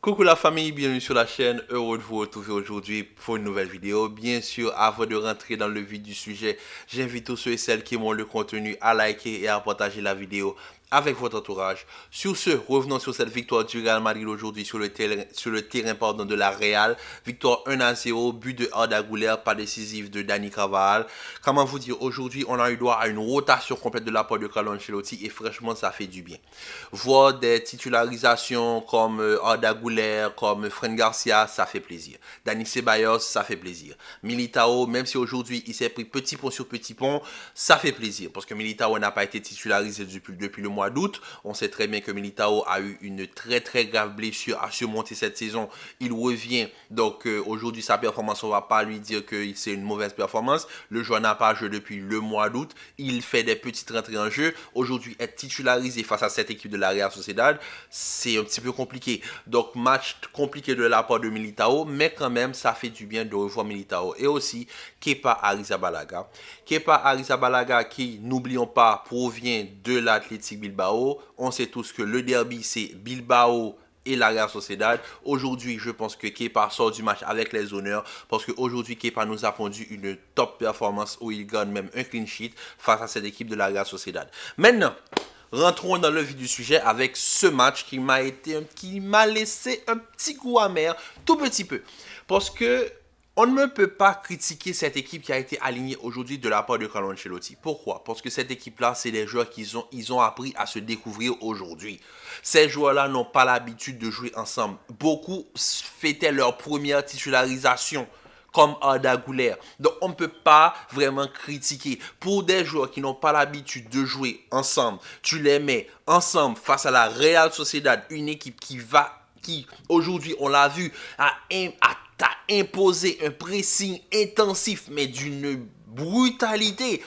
Coucou la famille, bienvenue sur la chaîne, heureux de vous retrouver aujourd'hui pour une nouvelle vidéo. Bien sûr, avant de rentrer dans le vif du sujet, j'invite tous ceux et celles qui aiment le contenu à liker et à partager la vidéo avec votre entourage. Sur ce, revenons sur cette victoire du Real Madrid aujourd'hui sur le terrain de la Real. Victoire 1-0, but de Arda Güler, pas décisif de Dani Carvajal. Comment vous dire, aujourd'hui on a eu droit à une rotation complète de la part de Carlo Ancelotti et franchement ça fait du bien. Voir des titularisations comme Arda Güler, comme Fran Garcia, ça fait plaisir. Dani Ceballos, ça fait plaisir. Militao, même si aujourd'hui il s'est pris petit pont sur petit pont, ça fait plaisir parce que Militao n'a pas été titularisé depuis le mois d'août. On sait très bien que Militao a eu une très grave blessure à surmonter cette saison. Il revient, donc aujourd'hui sa performance, on ne va pas lui dire que c'est une mauvaise performance. Le joueur n'a pas joué depuis le mois d'août. Il fait des petites rentrées en jeu. Aujourd'hui, être titularisé face à cette équipe de la Real Sociedad, c'est un petit peu compliqué. Donc match compliqué de la part de Militao, mais quand même ça fait du bien de revoir Militao. Et aussi Kepa Arrizabalaga. Kepa Arrizabalaga qui, n'oublions pas, provient de l'Athletic Bilbao. On sait tous que le derby c'est Bilbao et la Real Sociedad. Aujourd'hui, je pense que Kepa sort du match avec les honneurs parce qu'aujourd'hui, Kepa nous a pondu une top performance où il gagne même un clean sheet face à cette équipe de la Real Sociedad. Maintenant, rentrons dans le vif du sujet avec ce match qui m'a laissé un petit goût amer, tout petit peu. Parce que on ne peut pas critiquer cette équipe qui a été alignée aujourd'hui de la part de Carlo Ancelotti. Pourquoi? Parce que cette équipe-là, c'est des joueurs ils ont appris à se découvrir aujourd'hui. Ces joueurs-là n'ont pas l'habitude de jouer ensemble. Beaucoup fêtaient leur première titularisation comme Arda Güler. Donc on ne peut pas vraiment critiquer. Pour des joueurs qui n'ont pas l'habitude de jouer ensemble, tu les mets ensemble face à la Real Sociedad, une équipe qui aujourd'hui, on l'a vu, a imposé un pressing intensif, mais d'une brutalité.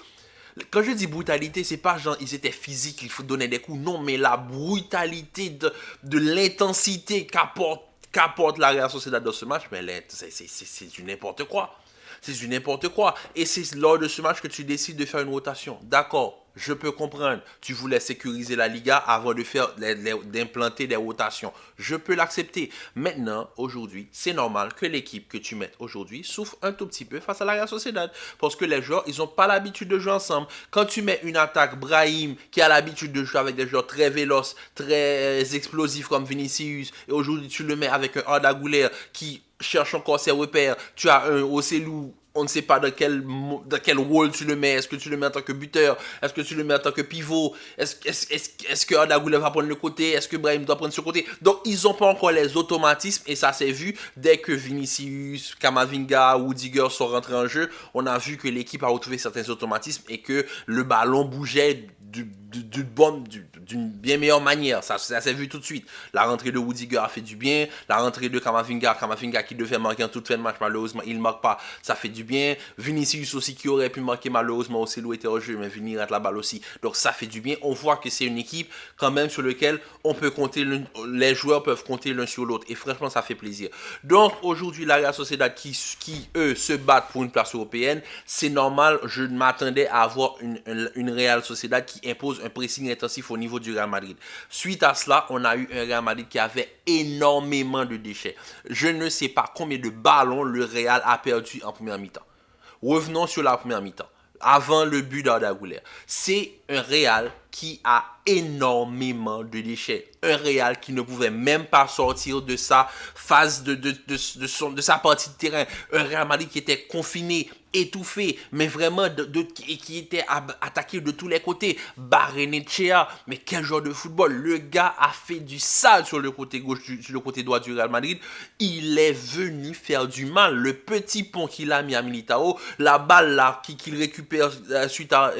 Quand je dis brutalité, c'est pas genre ils étaient physiques, il faut donner des coups. Non, mais la brutalité de l'intensité qu'apporte la Real Sociedad dans ce match, mais c'est du n'importe quoi. C'est du n'importe quoi. Et c'est lors de ce match que tu décides de faire une rotation. D'accord, je peux comprendre. Tu voulais sécuriser la Liga avant d'implanter des rotations. Je peux l'accepter. Maintenant, aujourd'hui, c'est normal que l'équipe que tu mettes aujourd'hui souffre un tout petit peu face à la Real Sociedad. Parce que les joueurs, ils n'ont pas l'habitude de jouer ensemble. Quand tu mets une attaque, Brahim, qui a l'habitude de jouer avec des joueurs très véloces, très explosifs comme Vinicius, et aujourd'hui tu le mets avec un Arda Güler qui cherche encore ses repères. Tu as un Ocelou, on ne sait pas dans quel rôle tu le mets. Est-ce que tu le mets en tant que buteur? Est-ce que tu le mets en tant que pivot? Est-ce que Arda Güler va prendre le côté? Est-ce que Brahim doit prendre ce côté? Donc, ils n'ont pas encore les automatismes et ça s'est vu dès que Vinicius, Camavinga, Rudiger sont rentrés en jeu. On a vu que l'équipe a retrouvé certains automatismes et que le ballon bougeait d'une bien meilleure manière. Ça s'est vu tout de suite. La rentrée de Rudiger a fait du bien. La rentrée de Camavinga qui devait marquer en toute fin de match, malheureusement, il ne marque pas. Ça fait du bien. Vinicius aussi qui aurait pu marquer, malheureusement, aussi était au jeu, mais Vini rate la balle aussi. Donc ça fait du bien. On voit que c'est une équipe quand même sur laquelle on peut compter, les joueurs peuvent compter l'un sur l'autre. Et franchement, ça fait plaisir. Donc aujourd'hui, la Real Sociedad qui eux, se battent pour une place européenne, c'est normal. Je m'attendais à avoir une Real Sociedad qui impose un pressing intensif au niveau du Real Madrid. Suite à cela, on a eu un Real Madrid qui avait énormément de déchets. Je ne sais pas combien de ballons le Real a perdu en première mi-temps. Revenons sur la première mi-temps. Avant le but d'Arda Güler. C'est un Real qui a énormément de déchets. Un Real qui ne pouvait même pas sortir de sa phase de sa partie de terrain. Un Real Madrid qui était confiné, étouffé, mais vraiment qui était attaqué de tous les côtés. Barrenechea, mais quel joueur de football. Le gars a fait du sale sur le côté gauche, sur le côté droit du Real Madrid. Il est venu faire du mal. Le petit pont qu'il a mis à Militao, la balle là qu'il récupère suite à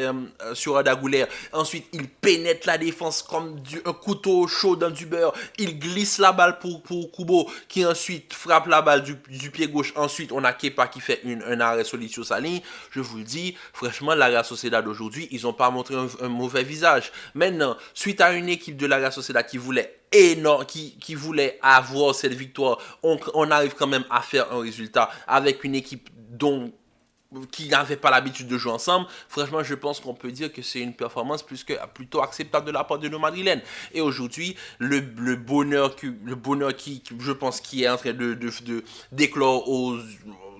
sur Arda Güler. Ensuite, il pénètre la défense comme un couteau chaud dans du beurre. Il glisse la balle pour Kubo, qui ensuite frappe la balle du pied gauche. Ensuite, on a Kepa qui fait un arrêt solide sur sa ligne. Je vous le dis, franchement, la Real Sociedad d'aujourd'hui, ils n'ont pas montré un mauvais visage. Maintenant, suite à une équipe de la Real Sociedad qui voulait qui voulait avoir cette victoire, on arrive quand même à faire un résultat avec une équipe dont qui n'avaient pas l'habitude de jouer ensemble, franchement, je pense qu'on peut dire que c'est une performance plutôt acceptable de la part de nos Madrilènes. Et aujourd'hui, le bonheur qui, je pense, qui est en train de d'éclore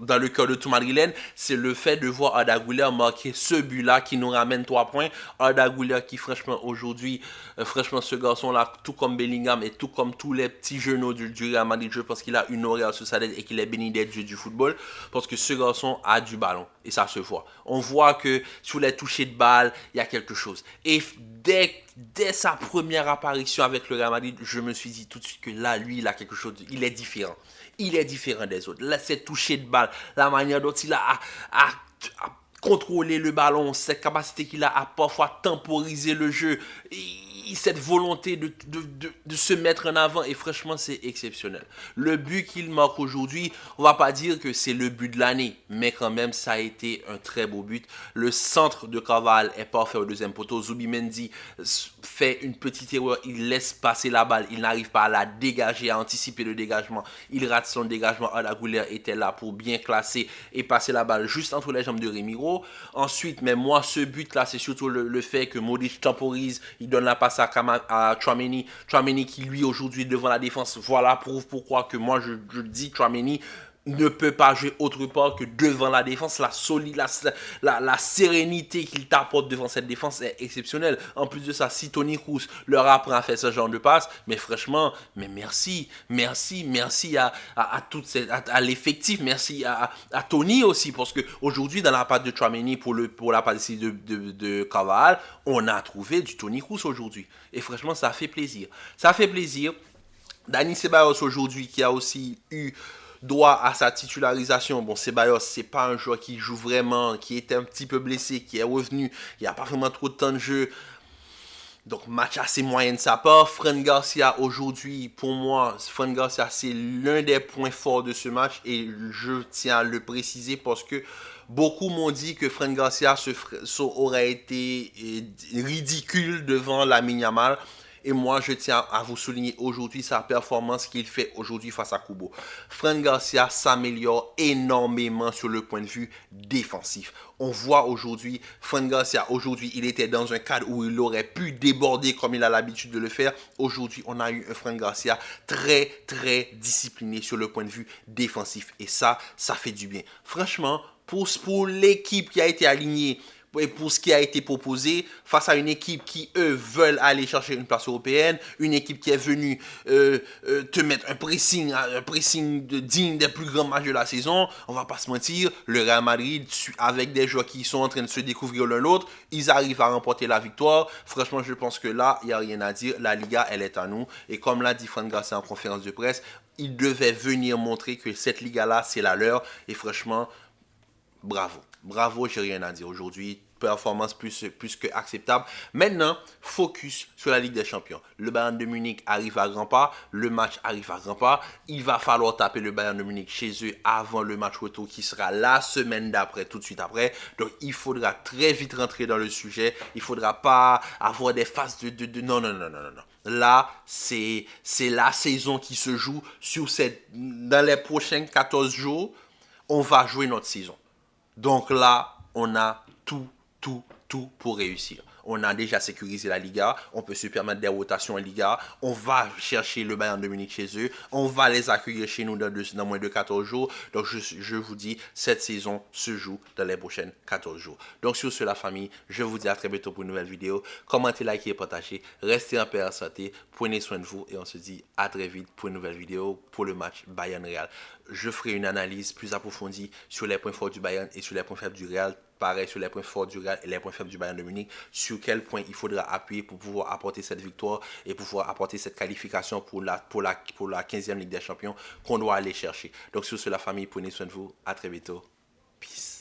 dans le cœur de tout Madrilène, c'est le fait de voir Arda Güler marquer ce but-là qui nous ramène 3 points. Arda Güler qui, franchement, aujourd'hui, franchement, ce garçon-là, tout comme Bellingham et tout comme tous les petits genoux du Real Madrid, je pense qu'il a une auréole sur sa tête et qu'il est béni d'être dieu du football parce que ce garçon a du ballon et ça se voit. On voit que sur les touchés de balle, il y a quelque chose. Et dès sa première apparition avec le Real Madrid, je me suis dit tout de suite que là, lui, il a quelque chose, il est différent. Il est différent des autres. Là, c'est touché de balle, la manière dont il a à contrôler le ballon, cette capacité qu'il a à parfois temporiser le jeu, cette volonté de se mettre en avant, et franchement, c'est exceptionnel. Le but qu'il marque aujourd'hui, on va pas dire que c'est le but de l'année, mais quand même, ça a été un très beau but. Le centre de Carvajal est parfait au deuxième poteau. Zubimendi fait une petite erreur, il laisse passer la balle, il n'arrive pas à la dégager, à anticiper le dégagement. Il rate son dégagement. Arda Güler était là pour bien classer et passer la balle juste entre les jambes de Remiro. Ensuite, mais moi, ce but-là, c'est surtout le fait que Modric temporise, il donne la passe à Tchouaméni. Tchouaméni qui, lui, aujourd'hui, devant la défense, voilà, prouve pourquoi que moi, je dis Tchouaméni ne peut pas jouer autre part que devant la défense. La sérénité qu'il t'apporte devant cette défense est exceptionnelle. En plus de ça, si Toni Kroos leur apprend à faire ce genre de passe, mais franchement, mais merci à l'effectif, merci à Toni aussi, parce que aujourd'hui dans la patte de Tchouaméni pour la passe de Carvajal, on a trouvé du Toni Kroos aujourd'hui. Et franchement, ça fait plaisir. Ça fait plaisir. Dani Ceballos aujourd'hui qui a aussi eu droit à sa titularisation. Bon, Ceballos, c'est pas un joueur qui joue vraiment, qui était un petit peu blessé, qui est revenu, il n'y a pas vraiment trop de temps de jeu. Donc, match assez moyen de sa part. Fran Garcia, aujourd'hui, pour moi, Fran Garcia, c'est l'un des points forts de ce match et je tiens à le préciser parce que beaucoup m'ont dit que Fran Garcia aurait été ridicule devant Lamine Yamal. Et moi, je tiens à vous souligner aujourd'hui sa performance qu'il fait aujourd'hui face à Kubo. Fran Garcia s'améliore énormément sur le point de vue défensif. On voit aujourd'hui, Fran Garcia, aujourd'hui, il était dans un cadre où il aurait pu déborder comme il a l'habitude de le faire. Aujourd'hui, on a eu un Fran Garcia très, très discipliné sur le point de vue défensif. Et ça fait du bien. Franchement, pour l'équipe qui a été alignée, et pour ce qui a été proposé face à une équipe qui, eux, veulent aller chercher une place européenne, une équipe qui est venue te mettre un pressing digne des plus grands matchs de la saison, on va pas se mentir, le Real Madrid, avec des joueurs qui sont en train de se découvrir l'un l'autre, ils arrivent à remporter la victoire. Franchement, je pense que là, il n'y a rien à dire. La Liga, elle est à nous. Et comme l'a dit Fran Garcia en conférence de presse, il devait venir montrer que cette Liga-là, c'est la leur. Et franchement, bravo. Bravo, j'ai rien à dire aujourd'hui. Performance plus que acceptable. Maintenant, focus sur la Ligue des Champions. Le Bayern de Munich arrive à grands pas. Le match arrive à grands pas. Il va falloir taper le Bayern de Munich chez eux avant le match retour qui sera la semaine d'après, tout de suite après. Donc, il faudra très vite rentrer dans le sujet. Il ne faudra pas avoir des phases de... Non. Là, c'est la saison qui se joue dans les prochains 14 jours. On va jouer notre saison. Donc là, on a tout pour réussir. On a déjà sécurisé la Liga, on peut se permettre des rotations en Liga, on va chercher le Bayern de Munich chez eux, on va les accueillir chez nous dans moins de 14 jours. Donc je vous dis, cette saison se joue dans les prochaines 14 jours. Donc sur ce, la famille, je vous dis à très bientôt pour une nouvelle vidéo. Commentez, likez et partagez. Restez en paix et en santé. Prenez soin de vous et on se dit à très vite pour une nouvelle vidéo pour le match Bayern-Real. Je ferai une analyse plus approfondie sur les points forts du Bayern et sur les points faibles du Real. Pareil sur les points forts du Real et les points faibles du Bayern de Munich, sur quel point il faudra appuyer pour pouvoir apporter cette victoire et pouvoir apporter cette qualification pour la 15e Ligue des Champions qu'on doit aller chercher. Donc sur ce, la famille, prenez soin de vous. À très bientôt. Peace.